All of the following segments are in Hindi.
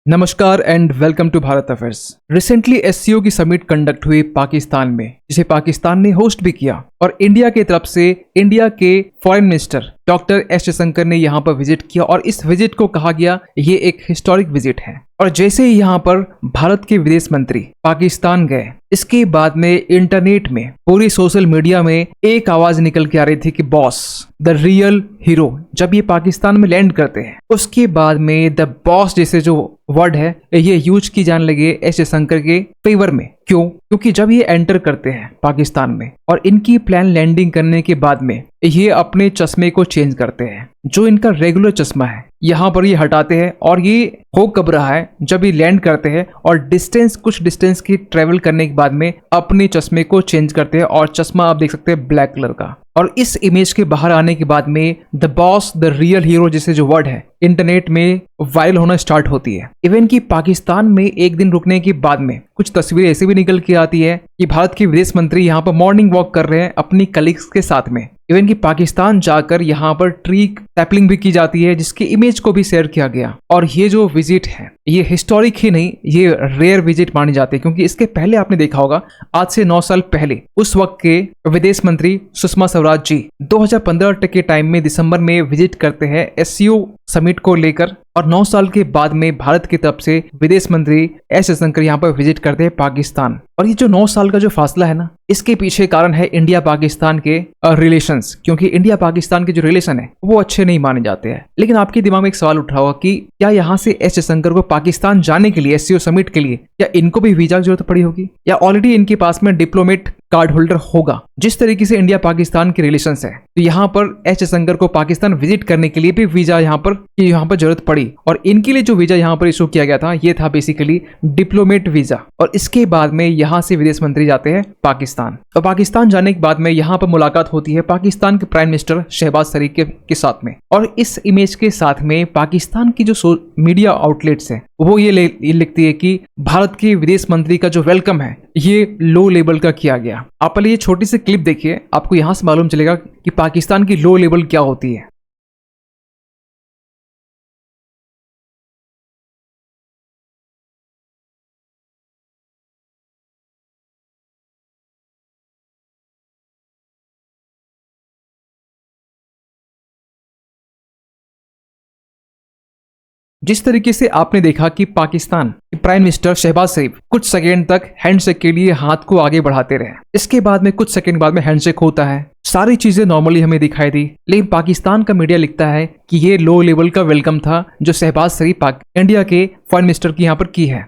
नमस्कार and welcome to Bharat affairs. Recently SCO की समिट कंडक्ट हुई पाकिस्तान में, जिसे पाकिस्तान ने होस्ट भी किया और इंडिया की तरफ से इंडिया के foreign minister doctor S Jaishankar ने यहाँ पर विजिट किया और इस विजिट को कहा गया ये एक हिस्टोरिक विजिट है। और जैसे ही यहाँ पर भारत के विदेश मंत्री पाकिस्तान गए, इसके बाद में इंटरनेट में पूरी सोशल मीडिया में एक आवाज निकल के आ रही थी कि बॉस द रियल हीरो जब ये पाकिस्तान में लैंड करते हैं, उसके बाद में द बॉस जैसे जो वर्ड है ये यूज की जाने लगे एस जयशंकर के फेवर में। क्यों? क्योंकि जब ये एंटर करते हैं पाकिस्तान में और इनकी प्लान लैंडिंग करने के बाद में ये अपने चश्मे को चेंज करते हैं, जो इनका रेगुलर चश्मा है यहाँ पर ये हटाते हैं और ये हो कब रहा है जब ये लैंड करते हैं और कुछ डिस्टेंस की ट्रेवल करने के बाद में अपने चश्मे को चेंज करते हैं और चश्मा आप देख सकते हैं ब्लैक कलर का। और इस इमेज के बाहर आने के बाद में the boss the real hero जैसे जो वर्ड है इंटरनेट में वायरल होना स्टार्ट होती है। इवन कि पाकिस्तान में एक दिन रुकने के बाद में कुछ तस्वीरें ऐसे भी निकल के आती है कि भारत के विदेश मंत्री यहाँ पर मॉर्निंग वॉक कर रहे हैं अपनी कलीग्स के साथ में। इवन कि पाकिस्तान जाकर यहाँ पर ट्री सैपलिंग भी की जाती है, जिसकी इमेज को भी शेयर किया गया। और ये जो विजिट है ये हिस्टोरिक ही नहीं, ये रेयर विजिट मानी जाती है, क्योंकि इसके पहले आपने देखा होगा आज से 9 साल पहले उस वक्त के विदेश मंत्री सुषमा स्वराज जी 2015 के टाइम में दिसंबर में विजिट करते हैं एससीओ समिट को लेकर। और 9 साल के बाद में भारत की तरफ से विदेश मंत्री एस जयशंकर यहाँ पर विजिट करते हैं पाकिस्तान। और ये जो 9 साल का जो फासला है ना, इसके पीछे कारण है इंडिया पाकिस्तान के रिलेशंस, क्योंकि इंडिया पाकिस्तान के जो रिलेशन है वो अच्छे नहीं माने जाते हैं। लेकिन आपके दिमाग में एक सवाल उठ रहा होगा कि क्या यहाँ से एस जयशंकर को पाकिस्तान जाने के लिए एससीओ समिट के लिए क्या इनको भी वीजा की जरूरत पड़ी होगी, या ऑलरेडी इनके पास में डिप्लोमेट कार्ड होल्डर होगा? जिस तरीके से इंडिया पाकिस्तान के रिलेशंस है, तो यहाँ पर एस जयशंकर को पाकिस्तान विजिट करने के लिए भी वीजा यहाँ पर जरूरत पड़ी। और इनके लिए जो वीजा यहाँ पर इशू किया गया था ये था बेसिकली डिप्लोमेट वीजा। और इसके बाद में यहाँ से विदेश मंत्री जाते हैं पाकिस्तान। और पाकिस्तान जाने के बाद में यहाँ पर मुलाकात होती है पाकिस्तान के प्राइम मिनिस्टर शहबाज शरीफ के साथ में। और इस इमेज के साथ में पाकिस्तान की जो मीडिया आउटलेट्स है वो ये लिखती है कि भारत के विदेश मंत्री का जो वेलकम है ये लो लेवल का किया गया। आप पहले ये छोटी सी क्लिप देखिए, आपको यहां से मालूम चलेगा कि पाकिस्तान की लो लेवल क्या होती है। जिस तरीके से आपने देखा कि पाकिस्तान के प्राइम मिनिस्टर शहबाज शरीफ कुछ सेकंड तक हैंडशेक के लिए हाथ को आगे बढ़ाते रहे, इसके बाद में कुछ सेकंड बाद में हैंडशेक होता है, सारी चीजें नॉर्मली हमें दिखाई दी। लेकिन पाकिस्तान का मीडिया लिखता है कि ये लो लेवल का वेलकम था जो शहबाज शरीफ इंडिया के फॉरेन मिनिस्टर की यहाँ पर की है।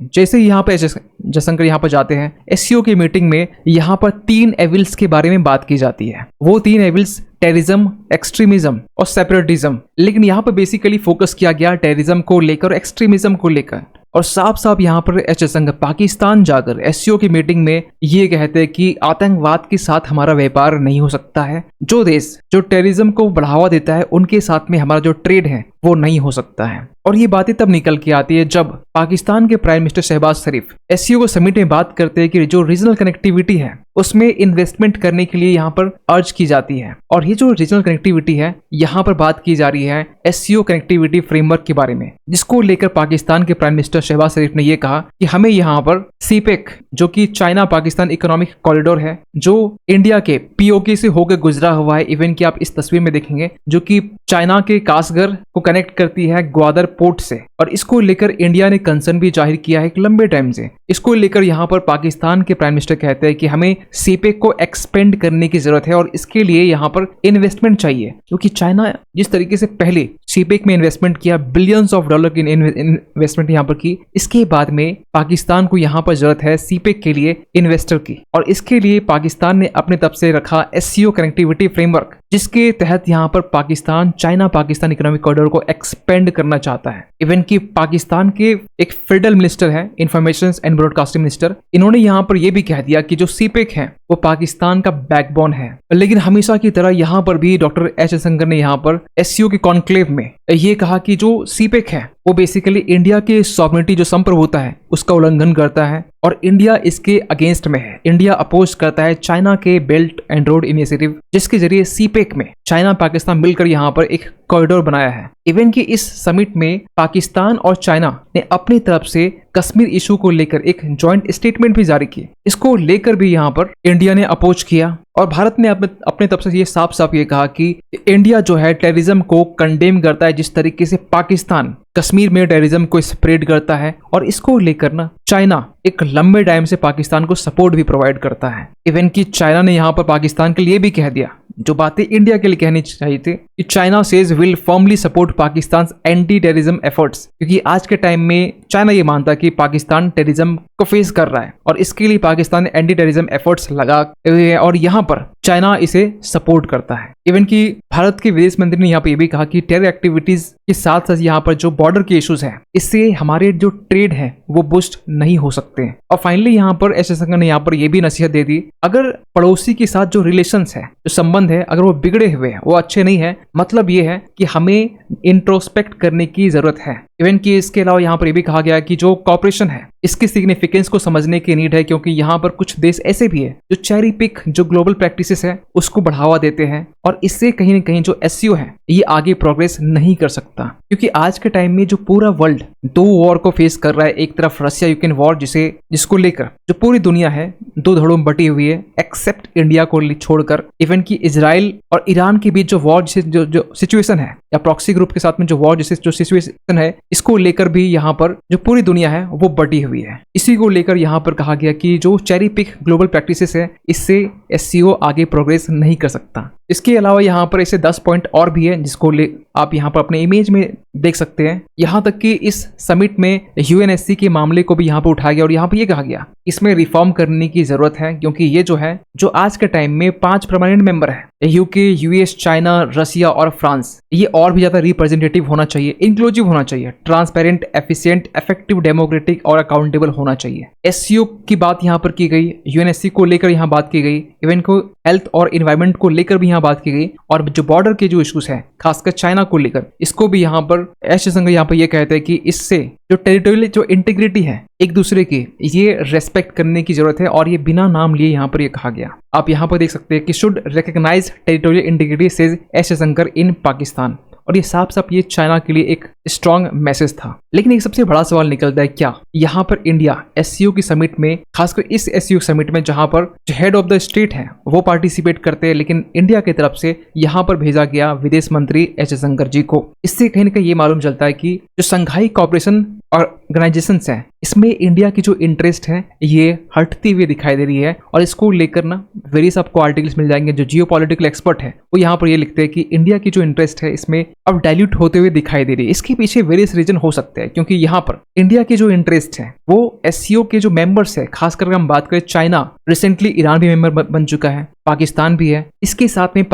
जैसे यहाँ पर जयशंकर यहाँ पर जाते हैं एससीओ की मीटिंग में, यहाँ पर 3 एविल्स के बारे में बात की जाती है। वो 3 एविल्स टेररिज्म, एक्सट्रीमिज्म और सेपरेटिज्म। लेकिन यहाँ पर बेसिकली फोकस किया गया टेररिज्म को लेकर, एक्सट्रीमिज्म को लेकर। और साफ साफ यहाँ पर एस जयशंकर पाकिस्तान जाकर एससीओ की मीटिंग में ये कहते हैं कि आतंकवाद के साथ हमारा व्यापार नहीं हो सकता है, जो देश जो टेररिज्म को बढ़ावा देता है उनके साथ में हमारा जो ट्रेड है वो नहीं हो सकता है। और ये बातें तब निकल के आती है जब पाकिस्तान के प्राइम मिनिस्टर शहबाज शरीफ एससीओ को समिट में बात करते हैं कि जो रीजनल कनेक्टिविटी है उसमें इन्वेस्टमेंट करने के लिए यहाँ पर अर्ज की जाती है। और ये जो रीजनल कनेक्टिविटी है यहाँ पर बात की जा रही है एससीओ कनेक्टिविटी फ्रेमवर्क के बारे में, जिसको लेकर पाकिस्तान के प्राइम मिनिस्टर शहबाज शरीफ ने यह कहा कि हमें यहाँ पर सीपेक जो कि चाइना पाकिस्तान इकोनॉमिक कॉरिडोर है, जो इंडिया के पीओके से होकर गुजरा हुआ है, इवन कि आप इस तस्वीर में देखेंगे, जो कि चाइना के कासगढ़ को कनेक्ट करती है ग्वादर पोर्ट से। और इसको लेकर इंडिया ने कंसर्न भी जाहिर किया है एक लंबे टाइम से। इसको लेकर यहाँ पर पाकिस्तान के प्राइम मिनिस्टर कहते हैं कि हमें सीपेक को एक्सपेंड करने की जरूरत है और इसके लिए यहाँ पर इन्वेस्टमेंट चाहिए, क्योंकि चाइना जिस तरीके से पहले सीपेक में इन्वेस्टमेंट किया, बिलियंस ऑफ डॉलर की इन्वेस्टमेंट यहाँ पर की, इसके बाद में पाकिस्तान को यहाँ पर जरूरत है सीपेक के लिए इन्वेस्टर की। और इसके लिए पाकिस्तान ने अपने तरफ से रखा एससीओ कनेक्टिविटी फ्रेमवर्क, जिसके तहत यहाँ पर Pakistan China Pakistan economic corridor को एक्सपेंड करना चाहता है। इवन कि पाकिस्तान के एक फेडरल मिनिस्टर है, इंफॉर्मेशन एंड ब्रॉडकास्टिंग मिनिस्टर, इन्होंने यहाँ पर यह भी कह दिया कि जो सीपेक है वो पाकिस्तान का बैकबोन है। लेकिन हमेशा की तरह यहाँ पर भी डॉक्टर एस जयशंकर ने यहाँ पर एससीओ के कॉन्क्लेव में ये कहा कि जो सीपेक है वो बेसिकली इंडिया के सॉवरेनिटी जो संप्रभुता है उसका उल्लंघन करता है और इंडिया इसके अगेंस्ट में है। इंडिया अपोज करता है चाइना के बेल्ट एंड रोड इनिशिएटिव, जिसके जरिए सीपेक में चाइना पाकिस्तान मिलकर यहाँ पर एक कॉरिडोर बनाया है। इवन कि इस समिट में पाकिस्तान और चाइना ने अपनी तरफ से कश्मीर इशू को लेकर एक जॉइंट स्टेटमेंट भी जारी की। इसको लेकर भी यहाँ पर इंडिया ने अपोज किया और भारत ने अपने तरफ से ये साफ साफ ये कहा कि इंडिया जो है टेररिज्म को कंडेम करता है, जिस तरीके से पाकिस्तान कश्मीर में टेररिज्म को स्प्रेड करता है, और इसको लेकर ना चाइना एक लंबे टाइम से पाकिस्तान को सपोर्ट भी प्रोवाइड करता है। इवन कि चाइना ने यहाँ पर पाकिस्तान के लिए भी कह दिया जो बातें इंडिया के लिए कहनी चाहिए थी कि China says will firmly support Pakistan anti terrorism efforts, क्योंकि आज के टाइम में चाइना ये मानता है कि पाकिस्तान टेररिज्म को फेस कर रहा है और इसके लिए पाकिस्तान ने एंटी टेररिज्म एफर्ट्स लगा हुए हैं और यहाँ पर चाइना इसे सपोर्ट करता है। इवन कि भारत के विदेश मंत्री ने यहाँ पर यह भी कहा कि टेरर एक्टिविटीज के साथ साथ यहाँ पर जो बॉर्डर के इश्यूज हैं इससे हमारे जो ट्रेड है वो बूस्ट नहीं हो सकते हैं। और फाइनली यहाँ पर एस जयशंकर ने यहाँ पर यह भी नसीहत दे दी, अगर पड़ोसी के साथ जो रिलेशंस है, जो संबंध है, अगर वो बिगड़े हुए हैं, वो अच्छे नहीं है, मतलब ये है कि हमें इंट्रोस्पेक्ट करने की जरूरत है। इवन कि इसके अलावा यहाँ पर यह भी कहा गया कि जो कॉपरेशन है इसकी सिग्निफिकेंस को समझने की नीड है, क्योंकि यहाँ पर कुछ देश ऐसे भी है जो चेरी पिक जो ग्लोबल प्रैक्टिसेस है उसको बढ़ावा देते हैं और इससे कहीं ना कहीं जो एससीओ है ये आगे प्रोग्रेस नहीं कर सकता, क्योंकि आज के टाइम में जो पूरा वर्ल्ड दो वॉर को फेस कर रहा है। एक तरफ रशिया यूक्रेन वॉर जिसको लेकर जो पूरी दुनिया है दो धड़ों में बटी हुई है एक्सेप्ट इंडिया को छोड़कर। इवन कि इजराइल और ईरान के बीच जो वॉर जो सिचुएशन है या प्रॉक्सी ग्रुप के साथ में जो वॉर जो सिचुएशन है इसको लेकर भी यहाँ पर जो पूरी दुनिया है वो बटी हुई है। इसी को लेकर यहाँ पर कहा गया कि जो चेरी पिक ग्लोबल प्रैक्टिसेस है इससे एससीओ आगे प्रोग्रेस नहीं कर सकता। इसके अलावा यहाँ पर ऐसे 10 पॉइंट और भी है जिसको आप यहाँ पर अपने इमेज में देख सकते हैं। यहाँ तक कि इस समिट में यूएनएससी के मामले को भी यहाँ पर उठाया गया और यहाँ पर यह कहा गया इसमें रिफॉर्म करने की जरूरत है, क्योंकि ये जो आज के टाइम में 5 परमानेंट मेंबर है, यूके, यूएस, चाइना, रशिया और फ्रांस, ये और भी ज्यादा रिप्रेजेंटेटिव होना चाहिए, इंक्लूसिव होना चाहिए, ट्रांसपेरेंट, एफिशिएंट, इफेक्टिव, डेमोक्रेटिक और अकाउंटेबल होना चाहिए। एससीओ की बात यहाँ पर की गई, यूएनएससी को लेकर यहाँ बात की गई, इवन को हेल्थ और एनवायरमेंट को लेकर भी यहाँ बात की गई, और जो बॉर्डर के जो इश्यूज है खासकर चाइना को लेकर इसको भी यहाँ पर एस जयशंकर यहाँ पर यह कहते हैं कि इससे जो टेरिटोरियल जो इंटीग्रिटी है एक दूसरे की ये रेस्पेक्ट करने की जरूरत है, और ये बिना नाम लिए यहाँ पर ये कहा गया। आप यहाँ पर देख सकते हैं कि should recognise territorial integrity says S Jaishankar in Pakistan, और ये साफ साफ ये चाइना के लिए एक स्ट्रॉन्ग मैसेज था। लेकिन एक सबसे बड़ा सवाल निकलता है क्या यहाँ पर इंडिया एससीओ की समिट में, खासकर इस एससीओ समिट में जहां पर जो हेड ऑफ द स्टेट है वो पार्टिसिपेट करते हैं, लेकिन इंडिया की तरफ से यहाँ पर भेजा गया विदेश मंत्री एस जयशंकर जी को। इससे कहीं ना कहीं ये मालूम चलता है कि जो संघाई कॉपरेशन ऑर्गेनाइजेशन है इसमें इंडिया की जो इंटरेस्ट है ये हटती हुई दिखाई दे रही है, और इसको लेकर ना वेरियस आपको आर्टिकल्स मिल जाएंगे। जो जियोपॉलिटिकल एक्सपर्ट है वो यहाँ पर ये लिखते हैं कि इंडिया की जो इंटरेस्ट है इसमें अब डाइल्यूट होते हुए दिखाई दे रही है। इसके पीछे वेरियस रीजन हो सकते हैं, क्योंकि यहाँ पर इंडिया के जो इंटरेस्ट है वो एससीओ के जो मेंबर्स है, खासकर हम बात करें चाइना, रिसेंटली ईरान भी मेंबर बन चुका है, पाकिस्तान भी है, इसके साथ में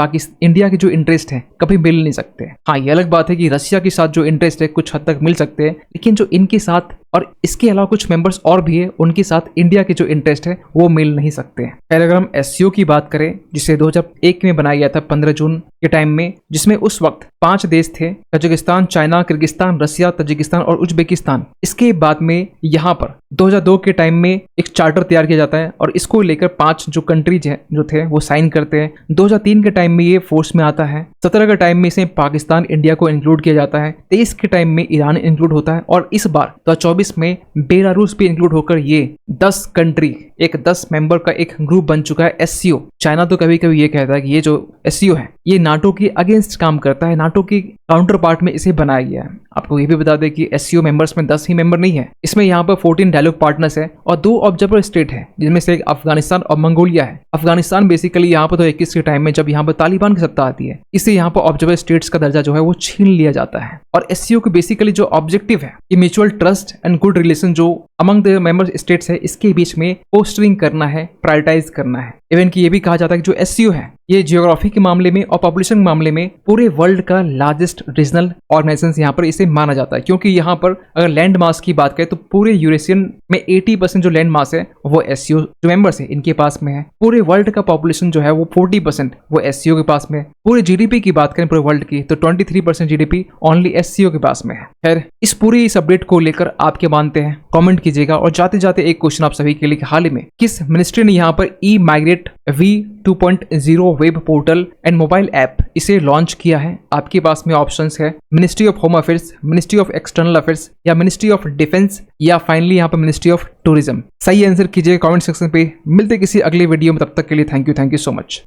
इंडिया के जो इंटरेस्ट है कभी मिल नहीं सकते। हाँ, ये अलग बात है कि रशिया के साथ जो इंटरेस्ट है कुछ हद तक मिल सकते हैं, लेकिन जो इनके साथ और इसके अलावा कुछ मेंबर्स और भी है उनके साथ इंडिया के जो इंटरेस्ट है वो मिल नहीं सकते हैं। पहले अगर हम एससीओ की बात करें जिसे 2001 में बनाया गया था 15 जून के टाइम में, जिसमें उस वक्त 5 देश थे, Kazakhstan, China, Kyrgyzstan, Russia, Tajikistan और उज्बेकिस्तान। इसके बाद में यहाँ पर 2002 के टाइम में एक चार्टर तैयार किया जाता है और इसको लेकर 5 जो कंट्रीज हैं जो थे वो साइन करते हैं। 2003 के टाइम में ये फोर्स में आता है, 17 के टाइम में इसे पाकिस्तान, इंडिया को इंक्लूड किया जाता है, 23 के टाइम में ईरान इंक्लूड होता है, और इस बार 2024 में बेलारूस भी इंक्लूड होकर ये 10 कंट्री, एक 10 मेंबर का एक ग्रुप बन चुका है एससीओ। चाइना तो कभी कभी ये कहता है कि ये जो एससीओ है ये नाटो के अगेंस्ट काम करता है, नाटो की काउंटर पार्ट में इसे बनाया गया है। आपको ये भी बता दें कि एससीओ मेंबर्स में 10 ही मेंबर नहीं है, इसमें यहाँ पर 14 डायलॉग पार्टनर्स है और 2 ऑब्जर्वर स्टेट है, जिनमें से एक अफगानिस्तान और मंगोलिया है। अफगानिस्तान बेसिकली यहाँ पर 21 के टाइम में जब यहाँ पर तालिबान की सत्ता आती है, इससे यहाँ पर ऑब्जर्वर स्टेट्स का दर्जा जो है वो छीन लिया जाता है। और एससीओ की बेसिकली जो ऑब्जेक्टिव है ये mutual trust and good relation जो अमंग द मेंबर स्टेट्स है, इसके बीच में पोस्टरिंग करना है, प्रायोरिटाइज करना है। इवन कि ये भी कहा जाता है कि जो एससीओ है ये जियोग्राफी के मामले में और पॉपुलेशन के मामले में पूरे वर्ल्ड का लार्जेस्ट रीजनल ऑर्गेनाइजेशन यहाँ पर इसे माना जाता है, क्योंकि यहाँ पर अगर लैंड मास की बात करें तो पूरे यूरेशियन में 80% जो लैंड मास है वो एससीओ जो मेंबर्स है इनके पास में है। पूरे वर्ल्ड का पॉपुलेशन जो है वो 40% वो एससीओ के पास में है। पूरे जीडीपी की बात करें पूरे वर्ल्ड की तो 23% जीडीपी ओनली एससीओ के पास में है। खैर इस पूरी इस अपडेट को लेकर आप क्या मानते हैं कमेंट कीजिएगा। और जाते जाते एक क्वेश्चन आप सभी के लिए, हाल ही में किस मिनिस्ट्री ने यहाँ पर e migrate V2.0 web portal and mobile app इसे लॉन्च किया है? आपके पास में ऑप्शंस है ministry of home affairs, ministry of external affairs या मिनिस्ट्री ऑफ डिफेंस या फाइनली यहाँ पर मिनिस्ट्री ऑफ टूरिज्म। सही आंसर कीजिए कमेंट सेक्शन पे। मिलते किसी अगले वीडियो में, तब तक के लिए थैंक यू सो मच।